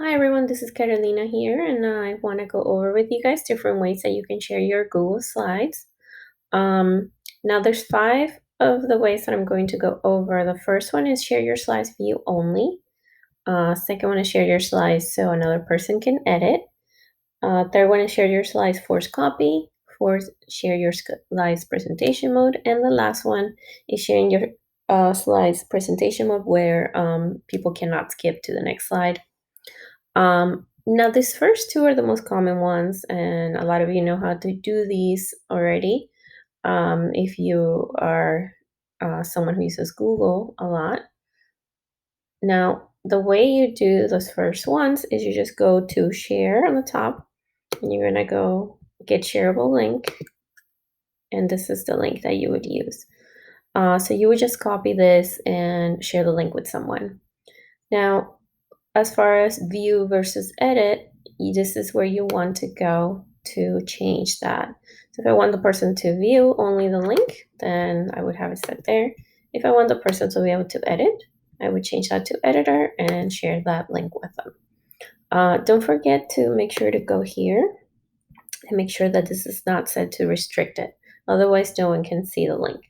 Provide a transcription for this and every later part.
Hi everyone, this is Carolina here, and I want to go over with you guys different ways that you can share your Google Slides. Now there's five of the ways that I'm going to go over. The first one is share your slides view only. Second one is share your slides so another person can edit. Third one is share your slides force copy. Fourth, share your slides presentation mode. And the last one is sharing your slides presentation mode where people cannot skip to the next slide. Now, these first two are the most common ones, and a lot of you know how to do these already. If you are someone who uses Google a lot. Now, the way you do those first ones is you just go to share on the top, and you're going to go get shareable link, and this is the link that you would use. So you would just copy this and share the link with someone. Now, as far as view versus edit, this is where you want to go to change that. So if I want the person to view only the link, then I would have it set there. If I want the person to be able to edit, I would change that to editor and share that link with them. Don't forget to make sure to go here and make sure that this is not set to restricted. Otherwise, no one can see the link.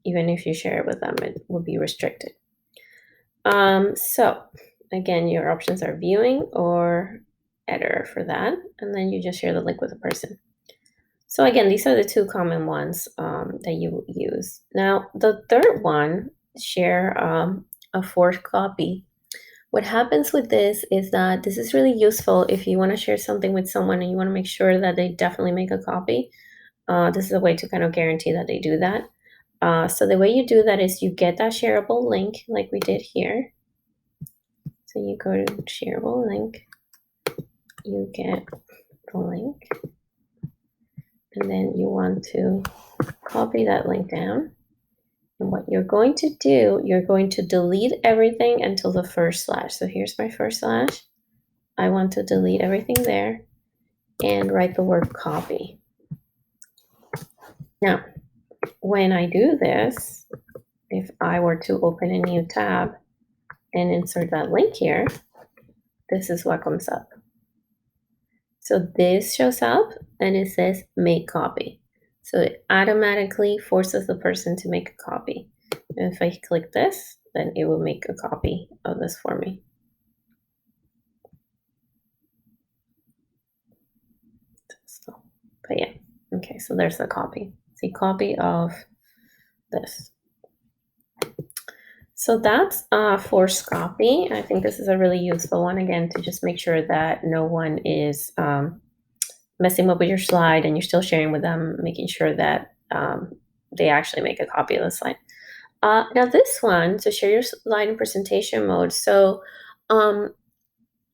Even if you share it with them, it will be restricted. So again, your options are viewing or editor for that, and then you just share the link with the person. So again, these are the two common ones that you use. Now, the third one, share a forced copy. What happens with this is that this is really useful if you want to share something with someone and you want to make sure that they definitely make a copy. This is a way to kind of guarantee that they do that. So the way you do that is you get that shareable link like we did here. So you go to shareable link, you get the link, and then you want to copy that link down. And what you're going to do, you're going to delete everything until the first slash. So here's my first slash. I want to delete everything there and write the word copy. Now, when I do this, if I were to open a new tab and insert that link here, this is what comes up. So this shows up and it says make copy. So it automatically forces the person to make a copy. And if I click this, then it will make a copy of this for me. So, but yeah, okay, so there's the copy. See, copy of this. So that's forced copy. I think this is a really useful one, again, to just make sure that no one is messing up with your slide and you're still sharing with them, making sure that they actually make a copy of the slide. Now this one, to share your slide in presentation mode. So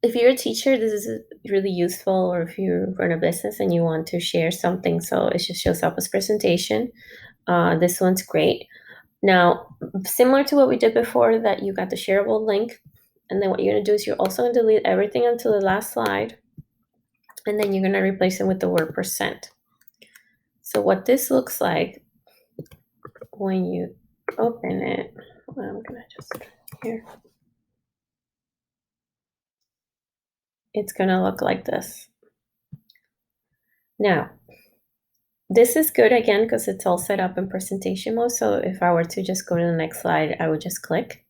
if you're a teacher, this is really useful, or if you run a business and you want to share something so it just shows up as presentation, this one's great. Now, similar to what we did before, that you got the shareable link, and then what you're going to do is you're also going to delete everything until the last slide, and then you're going to replace it with the word percent. So what this looks like when you open it, I'm going to just here. It's going to look like this. Now, this is good again because it's all set up in presentation mode. So if I were to just go to the next slide, I would just click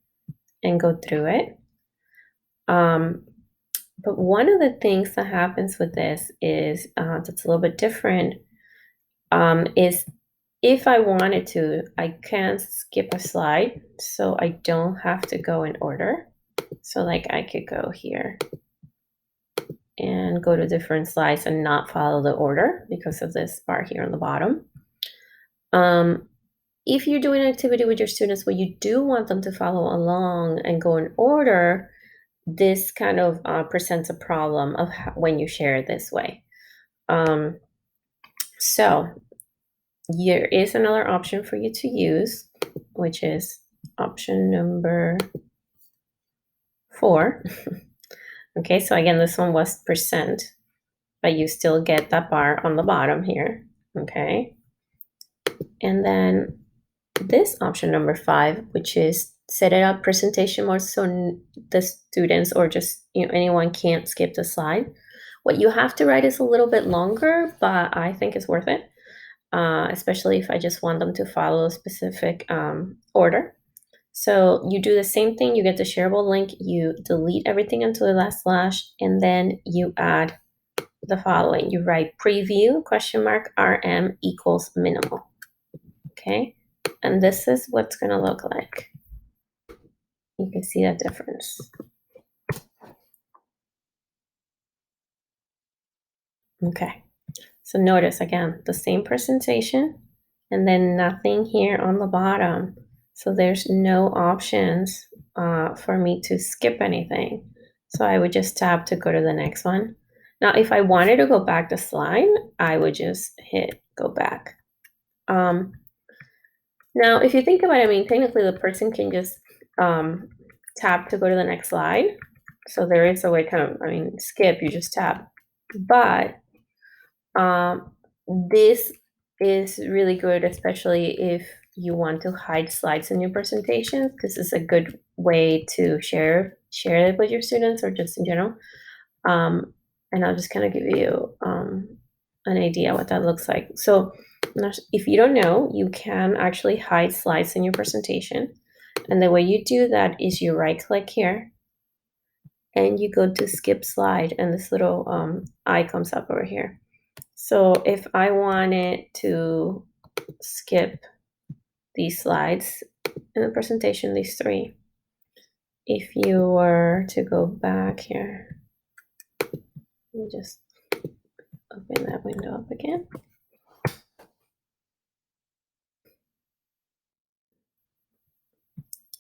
and go through it. But one of the things that happens with this is that's a little bit different is if I wanted to, I can skip a slide so I don't have to go in order. So like I could go here and go to different slides and not follow the order because of this bar here on the bottom. If you're doing an activity with your students where you do want them to follow along and go in order, this kind of presents a problem of when you share it this way. So there is another option for you to use, which is option number 4. Okay, so again, this one was percent, but you still get that bar on the bottom here. Okay, and then this option number 5, which is set it up presentation mode so the students or just anyone can't skip the slide. What you have to write is a little bit longer, but I think it's worth it, especially if I just want them to follow a specific order. So you do the same thing, you get the shareable link, you delete everything until the last slash, and then you add the following. You write preview question mark RM equals minimal. Okay, and this is what's going to look like. You can see that difference. Okay, so notice again the same presentation and then nothing here on the bottom. So there's no options for me to skip anything. So I would just tap to go to the next one. Now, if I wanted to go back the slide, I would just hit go back. Now, if you think about it, I mean, technically the person can just tap to go to the next slide. So there is a way skip, you just tap. But this is really good, especially if you want to hide slides in your presentations. This is a good way to share it with your students or just in general. And I'll just kind of give you an idea what that looks like. So if you don't know, you can actually hide slides in your presentation. And the way you do that is you right click here and you go to skip slide and this little eye comes up over here. So if I wanted to skip these slides in the presentation, these three, if you were to go back here, let me just open that window up again.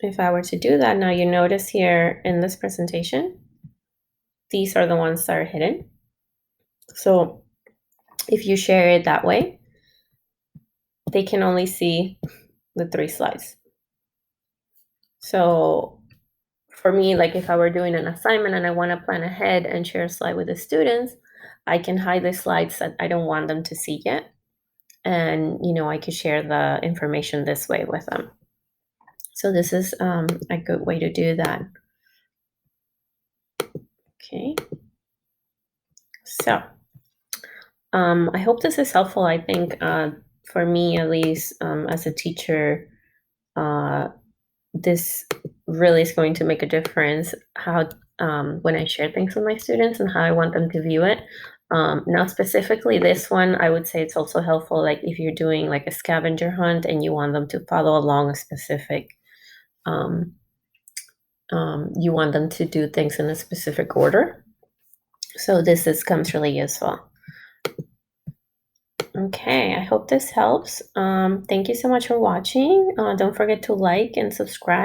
If I were to do that, now you notice here in this presentation, these are the ones that are hidden. So if you share it that way, they can only see the 3 slides. So for me, like if I were doing an assignment and I want to plan ahead and share a slide with the students, I can hide the slides that I don't want them to see yet. And, I could share the information this way with them. So this is a good way to do that. Okay. So I hope this is helpful. I think for me, at least as a teacher, this really is going to make a difference how when I share things with my students and how I want them to view it. Now specifically this one, I would say it's also helpful like if you're doing like a scavenger hunt and you want them to follow along a specific you want them to do things in a specific order. So this comes really useful. Okay, I hope this helps. Thank you so much for watching. Don't forget to like and subscribe.